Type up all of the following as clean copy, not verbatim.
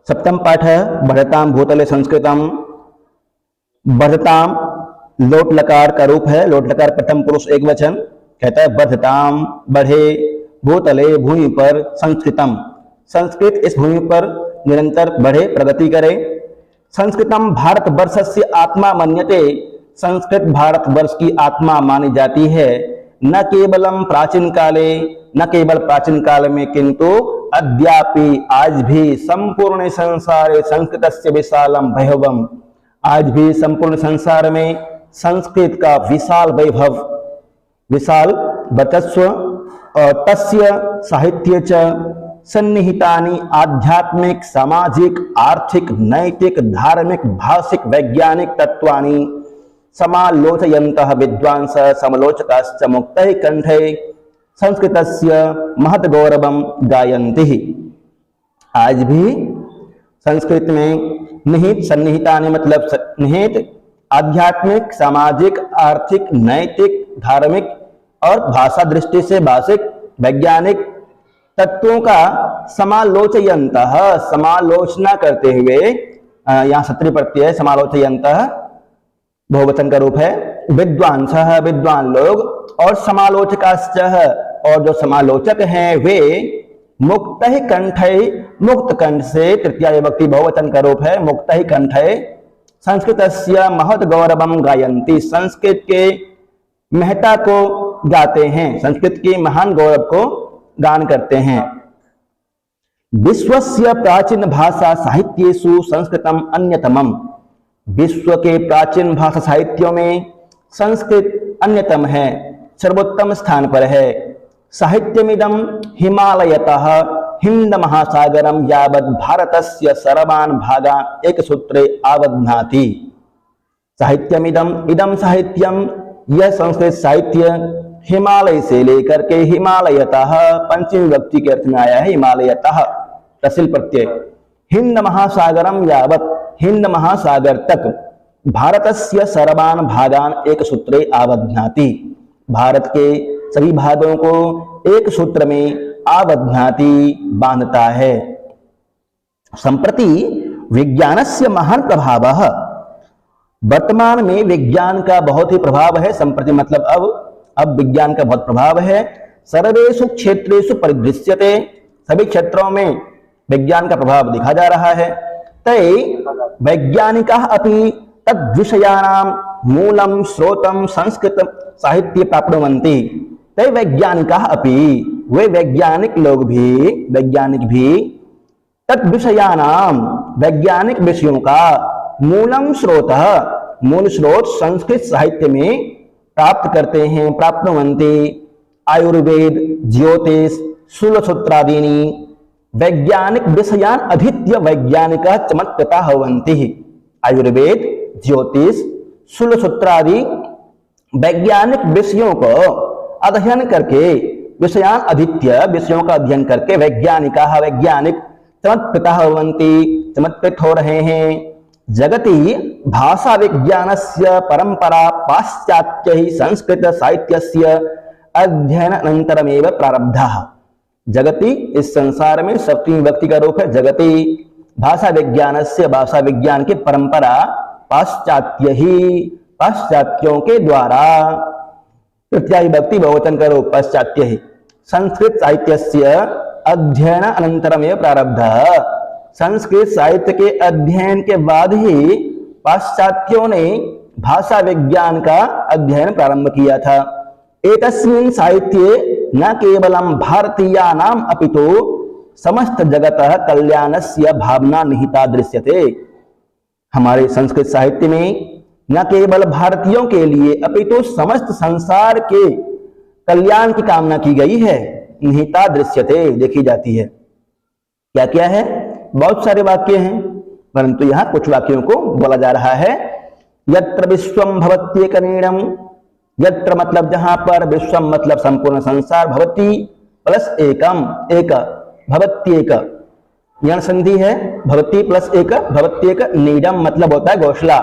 सप्तम पाठ है बढ़ताम भूतले संस्कृतम। बढ़ताम लोट लकार का रूप है। लोट लकार प्रथम पुरुष एक वचन कहता है बढ़ताम, बढ़े, भूतले भूमि पर, संस्कृतम संस्कृत इस भूमि पर निरंतर बढ़े, प्रगति करे। संस्कृतम भारतवर्षस्य आत्मा मन्यते, संस्कृत भारतवर्ष की आत्मा मानी जाती है। न केवलम प्राचीन काले, न केवल प्राचीन काल में किंतु अद्यापि आज भी संपूर्ण संसारे संस्कृतस्य विशालम वैभवम, आज भी संपूर्ण संसार में संस्कृत का विशाल वैभव, विशाल वर्चस्व और तस्य साहित्य च सन्निहितानि आध्यात्मिक, सामाजिक, आर्थिक, नैतिक, धार्मिक, भाषिक, वैज्ञानिक तत्वानि समालोचयन्तः विद्वांस समलोचकाश्च मुक्तैः कंठैः संस्कृतस्य महत् गौरवम गायन्ति। आज भी संस्कृत में निहित, सन्निहितानि मतलब निहित आध्यात्मिक, सामाजिक, आर्थिक, नैतिक, धार्मिक और भाषा दृष्टि से भाषिक, वैज्ञानिक तत्वों का समालोचयन्तः, समालोचना करते हुए, यहाँ सत्री प्रत्यय है, समालोचयन्तः बहुवचन का रूप है। विद्वांसः विद्वान लोग, और समालोचकाश्च और जो समालोचक हैं वे, मुक्तैः कंठैः मुक्त कंठ से, तृतीया विभक्ति बहुवचन का रूप है, मुक्तैः कंठैः संस्कृतस्य महत् गौरवम गायन्ति, संस्कृत के महत्ता को गाते हैं, संस्कृत के महान गौरव को गान करते हैं। विश्वस्य प्राचीन भाषा साहित्येषु संस्कृतम अन्यतमम, विश्व के प्राचीन भाषा साहित्यों में संस्कृत अन्यतम है, सर्वोत्तम स्थान पर है। साहित्यमिदं हिमालयतः हिंद महासागरम यावत् भारतस्य सर्वान् भागान् एक सूत्रे आबध्नाति। साहित्यमिदं, इदं साहित्यम, यह संस्कृत साहित्य हिमालय से लेकर के, हिमालयतः पंचमी विभक्ति के अर्थ में आया है, हिमालयतः तहसील प्रत्यय, हिंद महासागरम यावत्, हिंद महासागर तक, भारतस्य सर्वान् भागान् एक सूत्रे आबध्नाति, भारत के सभी भागों को एक सूत्र में आबध्नाति बांधता है। संप्रति विज्ञानस्य महान प्रभावः, वर्तमान में विज्ञान का बहुत ही प्रभाव है। संप्रति मतलब अब विज्ञान का बहुत प्रभाव है। सर्वेषु क्षेत्रेषु परिदृश्यते, सभी क्षेत्रों में विज्ञान का प्रभाव दिखा जा रहा है। तै वैज्ञानिकाः अपि तद्विषयाणां मूलं स्रोतं संस्कृत साहित्ये प्राप्नुवन्ति। तै वैज्ञानिकाः अपि, वे वैज्ञानिक लोग भी, वैज्ञानिक भी, तद्विषयाणां वैज्ञानिक विषयों का, मूलम स्रोतः मूल स्रोत संस्कृत साहित्य में प्राप्त करते हैं, प्राप्नुवन्ति। आयुर्वेद, ज्योतिष, शूलसूत्रादीनि वैज्ञानिक विषयान् अधीत्य वैज्ञानिकाः चमत्कृताः भवन्ति। आयुर्वेद, ज्योतिष, शूलसूत्रादि वैज्ञानिक विषयों को अध्ययन करके, विषयान् अधीत्य विषयों का अध्ययन करके, वैज्ञानिकाः वैज्ञानिक चमत्कृताः भवन्ति चमत्कृत हो रहे हैं। जगति भाषा विज्ञानस्य परंपरा पाश्चात्यैः संस्कृत साहित्यस्य अध्ययन अनंतरमेव प्रारब्धः। जगति इस संसार में सप्तमी विभक्ति का रूप है, जगति भाषा विज्ञानस्य, भाषा विज्ञान की परंपरा पाश्चात्य ही, पाश्चात्यों के द्वारा, तृतीया विभक्ति बहुवचन का रूप पाश्चात्य ही, संस्कृत साहित्यस्य अध्ययन अनंतरमेव प्रारब्धः, संस्कृत साहित्य के अध्ययन के बाद ही पाश्चात्यों ने भाषा विज्ञान का अध्ययन प्रारंभ किया था। एतस्मिन् साहित्ये न केवलं भारतीयानाम् अपितु समस्त जगतः कल्याणस्य भावना निहिता दृश्यते। हमारे संस्कृत साहित्य में न केवल भारतीयों के लिए अपितु समस्त संसार के कल्याण की कामना की गई है, निहिता दृश्यते, देखी जाती है। क्या क्या है? बहुत सारे वाक्य हैं, परंतु यहाँ कुछ वाक्यों को बोला जा रहा है। यत्र विश्वम भवत्येकनीडम, यत्र मतलब जहां पर, विश्वम मतलब संपूर्ण संसार, भवती प्लस एकम, एक, भवत्येक यण संधि है, भवती प्लस एक, भवत्येक, नीडम मतलब होता है घोंसला,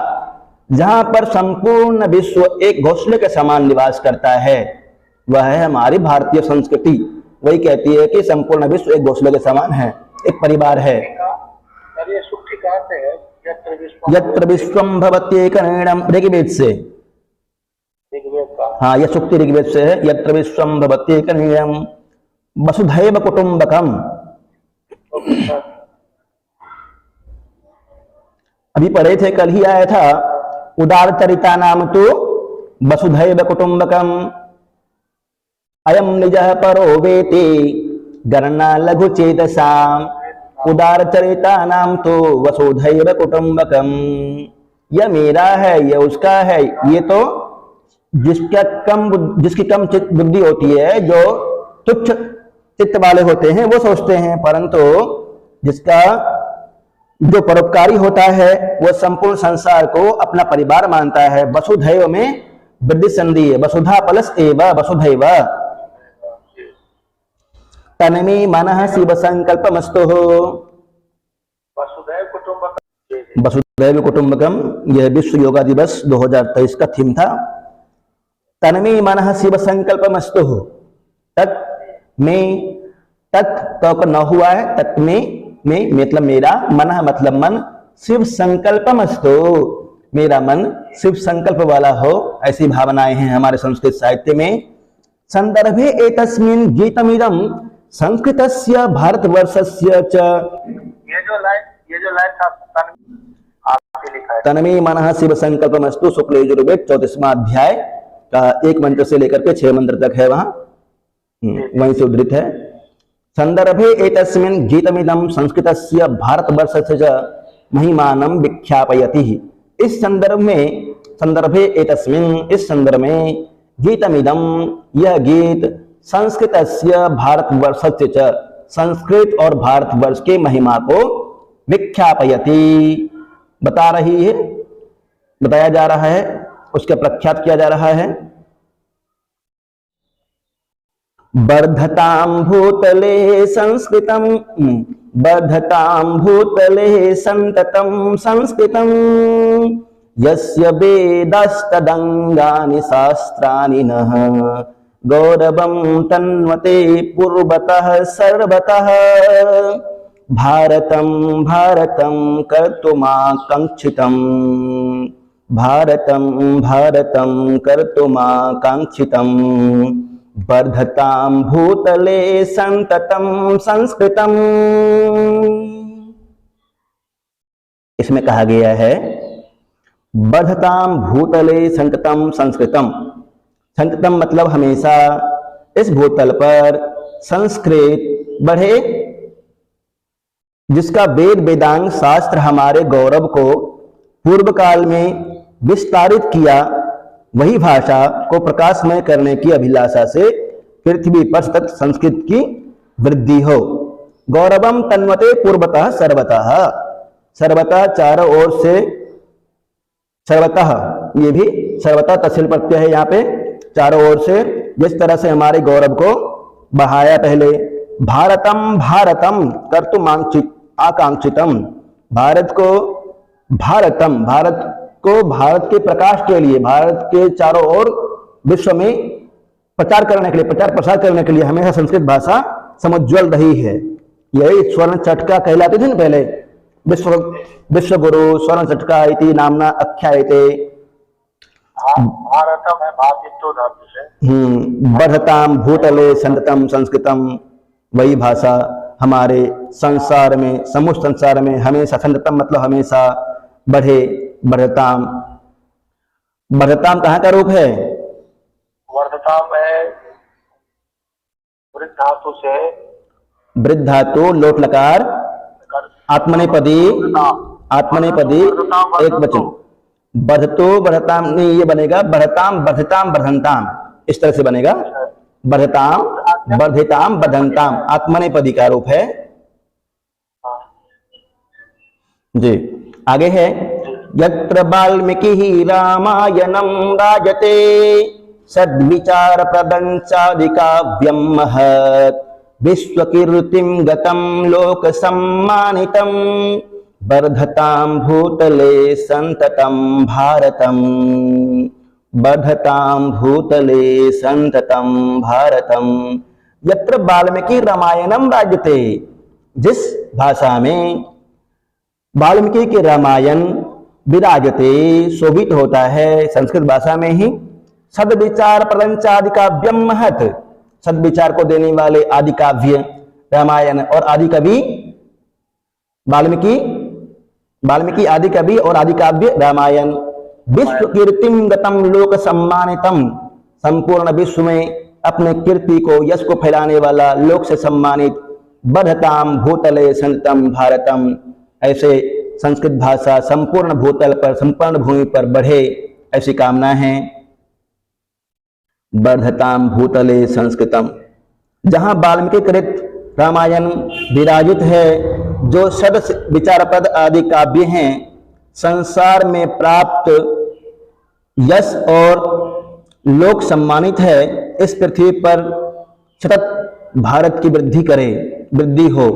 जहां पर संपूर्ण विश्व एक घोंसले के समान निवास करता है, वह है हमारी भारतीय संस्कृति। वही कहती है कि संपूर्ण विश्व एक घोंसले के समान है, एक परिवार है। कहाँ से है? यत्र विश्वम भवत्येकनेणम, ऋग्वेद से। ऋग्वेद का। हाँ, यह सूक्ति ऋग्वेद से है। यत्र विश्वम भवत्येकनेणम वसुधैव कुटुंबकम। अभी पढ़े थे, कल ही आया था, उदार चरिता नाम तो वसुधैव कुटुंबकम अयम निजः परो वेति गणना लघु चेतसाम उदार चरिता नाम तो वसुधैव कुटुंबकम। यह मेरा है, यह उसका है। ये तो जिसकी कम बुद्धि होती है, जो तुच्छ चित्त वाले होते हैं, वो सोचते हैं, परंतु जिसका जो परोपकारी होता है वो संपूर्ण संसार को अपना परिवार मानता है। वसुधैव में वृद्धि संधि है, वसुधा प्लस एव वसुधैव। तन्मे मनः शिव संकल्पमस्तु। वसुधैव कुटुंबकम, वसुधैव कुटुंबकम, यह विश्व योगा दिवस 2023 का थीम था। तन्मे मनः शिव संकल्पमस्तु। तत् में, तत् तो न हुआ है, तत् में मतलब मेरा, मन मतलब मन, शिव संकल्पमस्तु, मेरा मन शिव संकल्प वाला हो, ऐसी भावनाएं हैं हमारे संस्कृत साहित्य में। संदर्भे एतस्मिन् गीतमिदं संस्कृतस्य भारतवर्षस्य च। ये जो लाइन आपके लिखा है, तन्मे मनः शिव संकल्पमस्तु, शुक्ल यजुर्वेद 34वां अध्याय का 1 मंत्र से लेकर के 6 मंत्र तक है, वहां वहीं से उद्धृत है। संदर्भे एतस्मिन् गीतमिदं संस्कृतस्य भारतवर्षस्य च महिमानं विख्यापयति। इस संदर्भ में, संदर्भे एतस्मिन्, इस संदर्भ में, गीतमिदं, यह गीत, संस्कृतस्य भारतवर्षस्य च, संस्कृत और भारतवर्ष के महिमा को विख्यापयति, बता रही है, बताया जा रहा है, उसका प्रख्यात किया जा रहा है। वर्धतां भूतले संस्कृतं, वर्धतां भूतले संततं संस्कृतं, यस्य वेदास्तदङ्गानि शास्त्राणि नः गौरवं तन्वते पूर्वतः सर्वतः। भारतं भारतं कर्तुमाकाङ्क्षितं, भारतं भारतं कर्तुमाकाङ्क्षितं, वर्धतां भूतले संततं संस्कृतम्। इसमें कहा गया है वर्धतां भूतले संततं संस्कृतम। संततम मतलब हमेशा, इस भूतल पर संस्कृत बढ़े, जिसका वेद वेदांग शास्त्र हमारे गौरव को पूर्व काल में विस्तारित किया, वही भाषा को प्रकाशमय करने की अभिलाषा से पृथ्वी पर सतत संस्कृत की वृद्धि हो। गौरवम तन्वते पूर्वतः सर्वतः, सर्वतः चारों ओर से, सर्वतः, ये भी सर्वतः तहसील प्रत्यय है यहाँ पे, चारों ओर से जिस तरह से हमारे गौरव को बढ़ाया। पहले भारतम भारतम कर्तुम आकांक्षितम, भारत को, भारतम, भारत को भारत के प्रकाश के लिए, भारत के चारों ओर विश्व में प्रचार करने के लिए, प्रचार प्रसार करने के लिए हमेशा संस्कृत भाषा समुज्ज्वल रही है। यही स्वर्ण चटका कहलाते थे ना पहले, विश्व गुरु स्वर्ण चटका इति नामना आख्यायते। भारतम है भातित्व धातु से। वर्धतां भूतले संततम संस्कृतम, वही भाषा हमारे संसार में, समूह संसार में हमेशा, संततम मतलब हमेशा बढ़े। वर्धताम, वर्धताम कहाँ का रूप है? वर्धताम है वृद्ध धातु से, वृद्ध धातु लोट लकार आत्मनेपदी, आत्मनेपदी एक वचन, बढ़तो बढ़ताम नहीं, ये बनेगा बढ़ताम बढ़ताम बढ़ंताम, इस तरह से बनेगा। बढ़ताम वर्धिताम बढ़ंताम आत्मनेपदी का रूप है जी। आगे है यत्र वाल्मीकि रामायणं राजते सद्विचार प्रदंचादिकाव्यं महत् विश्वकीर्तिं गतं लोक सम्मानितं वर्धतां भूतले संततं भारतम्, वर्धतां भूतले संततं भारतम्। यत्र वाल्मीकि रामायणं राजते, जिस भाषा में वाल्मीकि के रामायण विराजते शोभित होता है संस्कृत भाषा में ही। सद्विचार प्रपंचादि काव्यम महत, सद्विचार को देने वाले आदि काव्य रामायण और आदि कवि वाल्मीकि आदि कवि और आदि काव्य रामायण। विश्व कीर्तिम गतम लोक सम्मानितम, संपूर्ण विश्व में अपने कीर्ति को यश को फैलाने वाला लोक से सम्मानित। बद्धताम भूतले संतम भारतम, ऐसे संस्कृत भाषा संपूर्ण भूतल पर संपूर्ण भूमि पर बढ़े ऐसी कामना है। वर्धताम भूतले संस्कृतम, जहां वाल्मीकि कृत रामायण विराजित है, जो षड विचारपद आदि काव्य हैं, संसार में प्राप्त यश और लोक सम्मानित है। इस पृथ्वी पर सतत भारत की वृद्धि हो।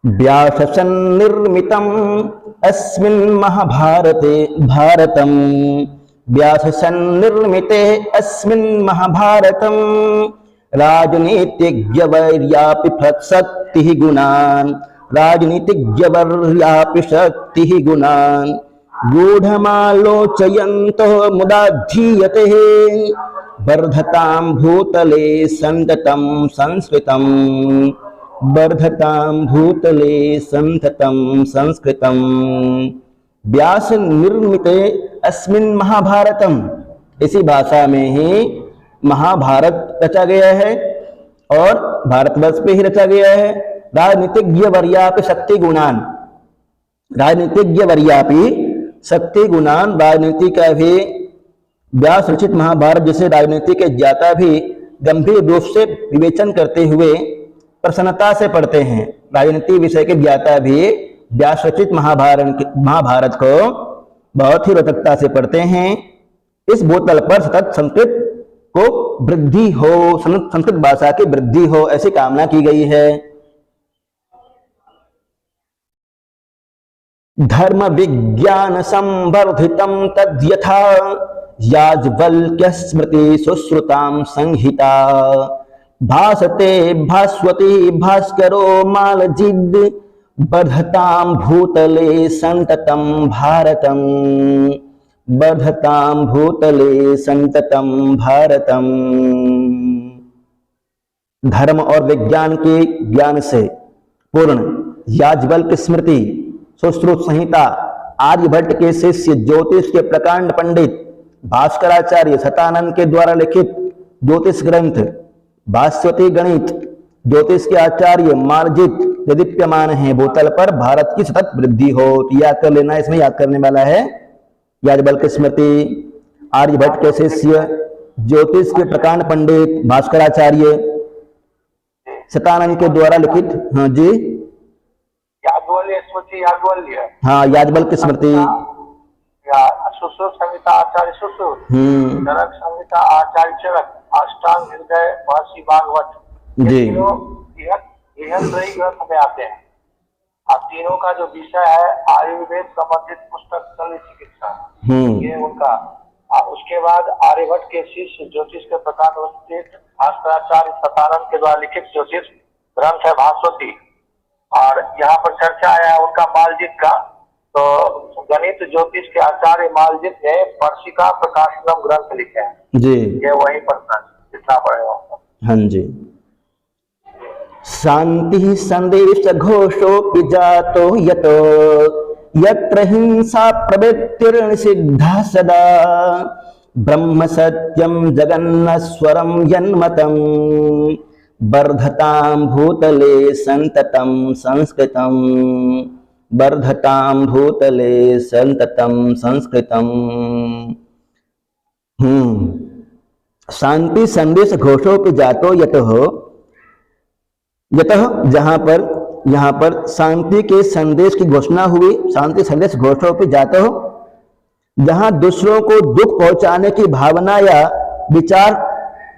व्याससन्निर्मितम् अस्मिन् महाभारते भारतम्, व्याससन्निर्मिते अस्मिन् महाभारतम्, राजनीतिज्ञवर्यापि शक्तिः गुणान्, राजनीतिज्ञवर्यापि शक्तिः गुणान्, गूढमालोचयन्तो मुदा धीयते, वर्धतां भूतले सन्ततं संस्कृतम्, वर्धतां भूतले सन्ततं संस्कृतम्। व्यास निर्मिते अस्मिन् महाभारतम, इसी भाषा में ही महाभारत रचा गया है और भारतवर्ष पे ही रचा गया है। राजनीतिज्ञ वर्यापि शक्ति गुणान, राजनीतिज्ञ वर्यापि शक्ति गुणान, राजनीति का भी व्यास रचित महाभारत जिसे राजनीति के ज्ञाता भी गंभीर रूप से विवेचन करते हुए प्रसन्नता से पढ़ते हैं। राजनीति विषय के ज्ञाता भी व्यास रचित महाभारत को बहुत ही रोचकता से पढ़ते हैं। इस भूतल पर सतत संस्कृत को वृद्धि हो, संस्कृत भाषा की वृद्धि हो, ऐसी कामना की गई है। धर्म विज्ञान संवर्धितम तद्यथा, याज्ञवल्क्य स्मृति सुश्रुतां संहिता, भासते भास्वती भास्करो मालजिद, वर्धतां भूतले संततं भारतम्, वर्धतां भूतले संततं भारतम्। धर्म और विज्ञान के ज्ञान से पूर्ण याज्ञवल्क्य स्मृति सुश्रुत संहिता, आर्यभट्ट के शिष्य ज्योतिष के प्रकांड पंडित भास्कराचार्य शतानंद के द्वारा लिखित ज्योतिष ग्रंथ, भास्वती गणित, ज्योतिष के आचार्य मार्जित दीप्यमान है। भूतल पर भारत की सतत वृद्धि हो। याद कर लेना, इसमें याद करने वाला है। याज्ञवल्क्य स्मृति, आर्यभट्ट के शिष्य ज्योतिष के प्रकांड पंडित भास्कराचार्य शतानंद के द्वारा लिखित, हाँ जी, याज्ञवल्क्य स्मृति, याज्ञवल्क्य, हाँ याज्ञवल्क्य स्मृति, सुश्रुत संहिता आचार्य सुश्रुत, चरक संहिता आचार्य चरक, अष्टांग हृदय महर्षि भागवत, जी, त्रयी ग्रंथ में आते हैं। अब तीनों का जो विषय है आयुर्वेद संबंधित पुस्तक शल्य चिकित्सा, ये उनका। उसके बाद आर्यभट्ट के शिष्य ज्योतिष के प्रकांड भास्कराचार्य शतानंद के द्वारा लिखित ज्योतिष ग्रंथ है भास्वती। और यहाँ पर चर्चा आया उनका मालजित का, तो गणित ज्योतिष के आचार्य मालजित ने पर्शिका प्रकाशनम ग्रंथ लिखे हैं जी, ये वही पढ़ना जितना पढ़ेगा। हाँ जी। शांति संदेश घोषोऽपि जातो यतो, यत्र हिंसा प्रवृत्तिर्निषिद्धा सदा, ब्रह्म सत्यम जगन्नस्वरम यन्मतम्, वर्धतां भूतले संततं संस्कृतम्, वर्धतां भूतले संततं संस्कृतम्। शांति संदेश घोषोऽपि जातो यतो, यतः जहां पर, यहाँ पर शांति के संदेश की घोषणा हुई। शांति संदेश घोषोऽपि जातो, जहां दूसरों को दुख पहुंचाने की भावना या विचार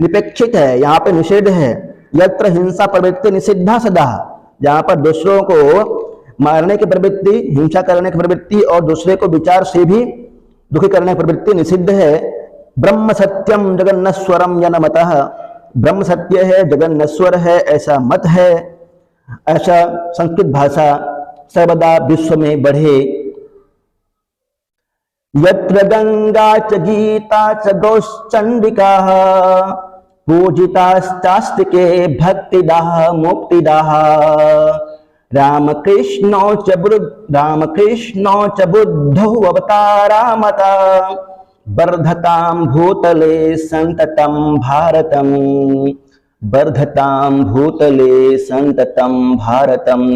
निपेक्षित है, यहाँ पे निषेध है। यत्र हिंसा प्रवृत्ति निषिद्धा सदा, जहां पर दूसरों को मारने की प्रवृत्ति, हिंसा करने की प्रवृत्ति और दूसरे को विचार से भी दुखी करने की प्रवृत्ति निषिद्ध है। ब्रह्म सत्यम जगन्नस्वरम यन्मतः, ब्रह्म सत्य है, जगन्नस्वर है, ऐसा मत है। ऐसा संस्कृत भाषा सर्वदा विश्व में बढ़े। यत्र गंगा च गीता च गौश्चंडिका पूजिताश्चास्तिके भक्तिदाः मुक्तिदाः रामकृष्णौ च बुद्धौ अवतारा मता वर्धतां भूतले संततं भारतम् वर्धतां भूतले संततं भारतम्।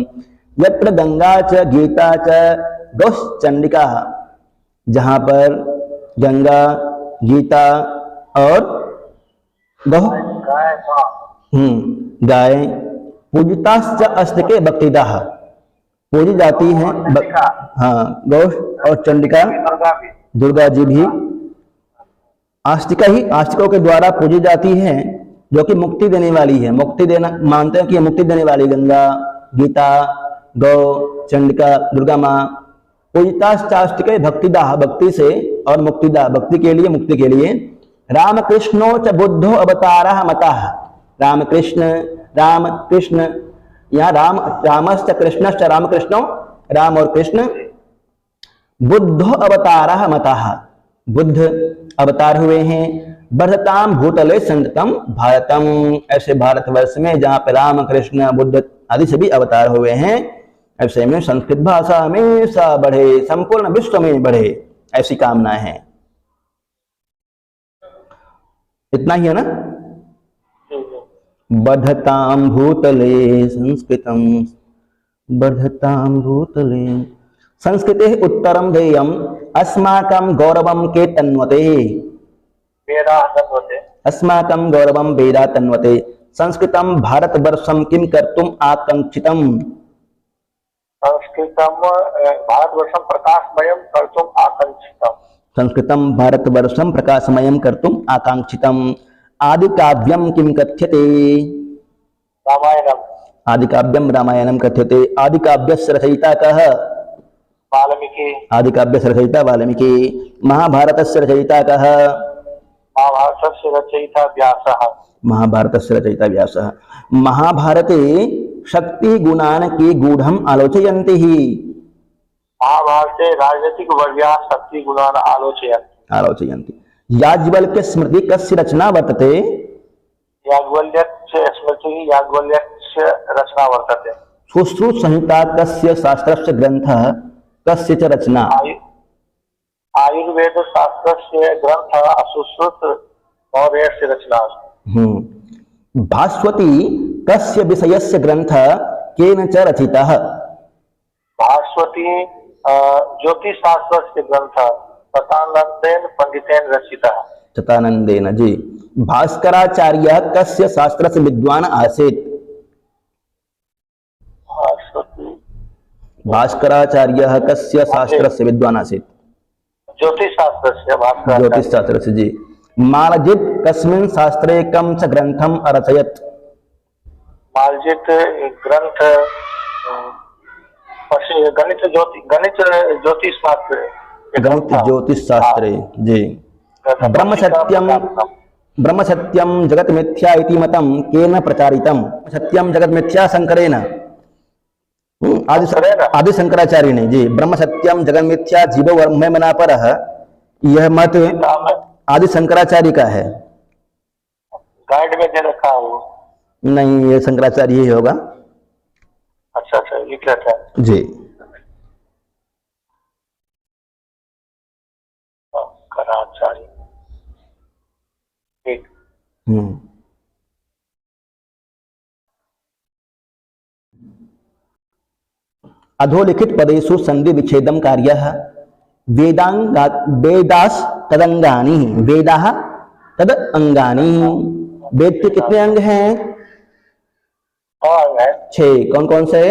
यत्र गंगा च गीता च गौश्चंडिका, जहाँ पर गंगा, गीता और गौ गाय, पूजिताश्च अस्तिके भक्तिदाः, पूजी जाती हैं। हाँ, गौ और चंडिका दुर्गा जी भी आस्तिकों के द्वारा पूजी जाती है, जो कि मुक्ति देने वाली है। मुक्ति देना मानते हैं कि मुक्ति देने वाली गंगा, गीता, गौ, चंडिका, दुर्गा माँ। पूजिताश्चास्तिके भक्तिदाः, भक्ति से और मुक्तिदाः, भक्ति के लिए, मुक्ति के लिए। रामकृष्णो च बुद्धो अवतारः मताः, रामकृष्ण, यहाँ रामश्च कृष्णश्च रामकृष्णो, राम और कृष्ण। बुद्धो अवतारः मताः, बुद्ध अवतार हुए हैं। वर्धताम भूतले संततम भारतम, ऐसे भारतवर्ष में जहाँ पे राम, कृष्ण, बुद्ध आदि सभी अवतार हुए हैं, ऐसे में संस्कृत भाषा हमेशा बढ़े, संपूर्ण विश्व में बढ़े, ऐसी कामना है। इतना ही है ना। वर्धताम भूतले संस्कृतम, वर्धताम भूतले संस्कृते उत्तरम देयम अस्माकं गौरवम के तन्वते, अस्माकं गौरवम वेदा तन्वते संस्कृतम भारतवर्षम किम कर्तुम आकांक्षितम, संस्कृतम भारतवर्षम प्रकाशमयम कर्तुम आकांक्षितम, संस्कृतम भारतवर्षम प्रकाशमयम कर्तुम आकांक्षितम। आदि काव्यम किम कथ्यते, रामायणम, आदि काव्यम रामायणम कथ्यते। आदि काव्यस्य रचयिता कः, वाल्मीकि, आदि काव्यस्य रचयिता वाल्मीकि। महाभारतस्य रचयिता कः, महाभारतस्य रचयिता व्यासः, महाभारतस्य रचयिता व्यासः। महाभारते शक्ति गुणान की गूढ़म आलोचयन्ति ही, महाभारते राजनीतिक वर्या शक्ति गुणान आलोचयन्ति। याज्ञवल्क्य स्मृति कस्य रचना वर्तते, याज्ञवल्क्य स्मृति याज्ञवल्क्य रचना वर्तते। सुश्रुत संहिता कस्य शास्त्रस्य ग्रंथः कस्य च रचना, आयुर्वेद शास्त्रस्य ग्रंथः सुश्रुत मौर्यस्य रचना। भास्वती कस्य विषयस्य ग्रंथः केन च रचितः, भास्वती ज्योतिष शास्त्रस्य ग्रंथः शतानंदेन पंडितेन रचितः, शतानंदेन जी। भास्कराचार्यः कस्य शास्त्रस्य विद्वान आसीत्, भास्कराचार्यः कस्य शास्त्रस्य विद्वान आसीत्, ज्योतिष शास्त्रस्य, ज्योतिष शास्त्रस्य जी। मालजित् कस्मिन् शास्त्रे कं च ग्रंथम् अरचयत्, मालजित् ग्रंथ गणित ज्योतिष शास्त्र, गणित ज्योतिष शास्त्रे जी। ब्रह्म सत्यम जगत मिथ्या इति मतम केन प्रचारितम, सत्यम जगत मिथ्या शंकरेण, आदि शंकराचार्य जी। ब्रह्म सत्यम जगत मिथ्या जीवो ब्रह्म मना परः, यह मत आदि शंकराचार्य का है। गाइड में दे रखा है, नहीं ये शंकराचार्य ही होगा। अच्छा अच्छा, लिख लेते हैं जी। शंकराचार्य, ठीक। अधोलिखित पदेषु संधि विच्छेदम कार्यः वेदास तदंगानि, वेदाः तद अंगानि। वेद के कितने अंग हैं, 6। कौन कौन से?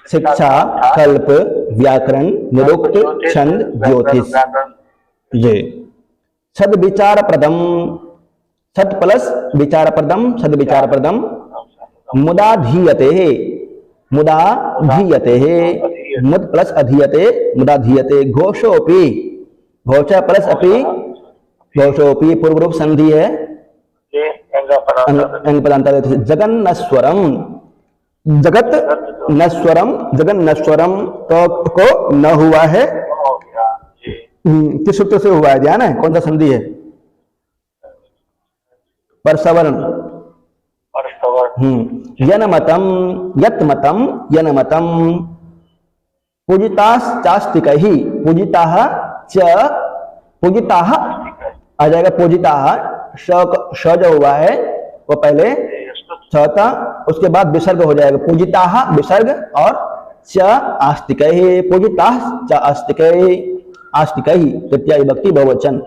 शिक्षा, कल्प, व्याकरण, निरुक्त, छंद, ज्योतिष जी। सद विचार प्रदम, सद प्लस विचार प्रदम, सद विचार प्रदम। मुदा धीयते, मुदा धीयते, मुद प्लस अधीयते, मुदा धीयते। घोषोपि, घोष प्लस अपि, घोषोपि पूर्व रूप संधि है। अंग पदांतर जगन्नस्वरम, जगत नस्वरम, जगन्नस्वरम तो को न हुआ है, हो गया जी। किस सूत्र से हुआ है, ध्यान है कौन सा संधि है, परसवर्ण। यनमतम यत्मतम यनमतम पूजिताश्चास्तिकैः, पूजिताः च, पूजिताः आ जाएगा, पूजिताः श जो हुआ है वो पहले छ था, उसके बाद विसर्ग हो जाएगा, पूजिताः विसर्ग और च आस्तिकैः, पूजिताः च आस्तिकैः, आस्तिकैः तृतीया विभक्ति बहुवचन।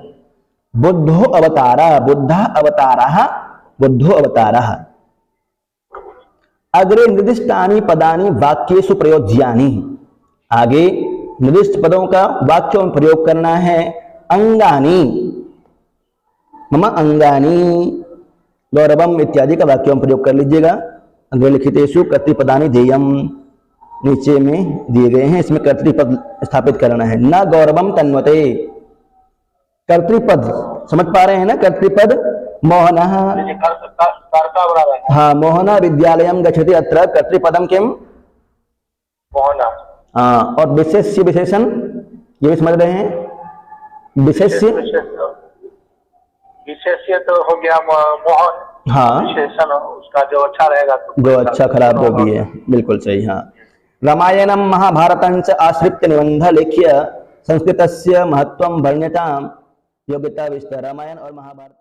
बुद्धो अवतारा, बुद्धः अवतारः, बुद्धो अवतारः। अग्रे निर्दिष्टानि पदानि वाक्येषु प्रयोज्यानि, आगे निर्दिष्ट पदों का वाक्यों में प्रयोग करना है। अंगानि, मम अंगानि, गौरवम इत्यादि का वाक्यों में प्रयोग कर लीजिएगा। अग्रे लिखितेषु कर्तृपदानि देयम, नीचे में दिए गए हैं, इसमें कर्तृपद स्थापित करना है। न गौरवम तन्वते, कर्तृपद समझ पा रहे हैं ना, कर्तृपद मोहनः, हाँ मोहना विद्यालयम गच्छति, अत्र कर्तृपदम किम, मोहना। हाँ, और विशेष्य विशेषण ये भी समझ रहे हैं, विशेष्य विशेष्य तो हो गया मोहन, हाँ विशेषण उसका जो अच्छा रहेगा तो जो अच्छा खराब जो भी है, बिल्कुल सही। हाँ, रामायणम महाभारतं च आश्रित्य निबंध लेख्य संस्कृतस्य महत्वं वर्ण्यताम् योग्यता विस्तार। रामायण और महाभारत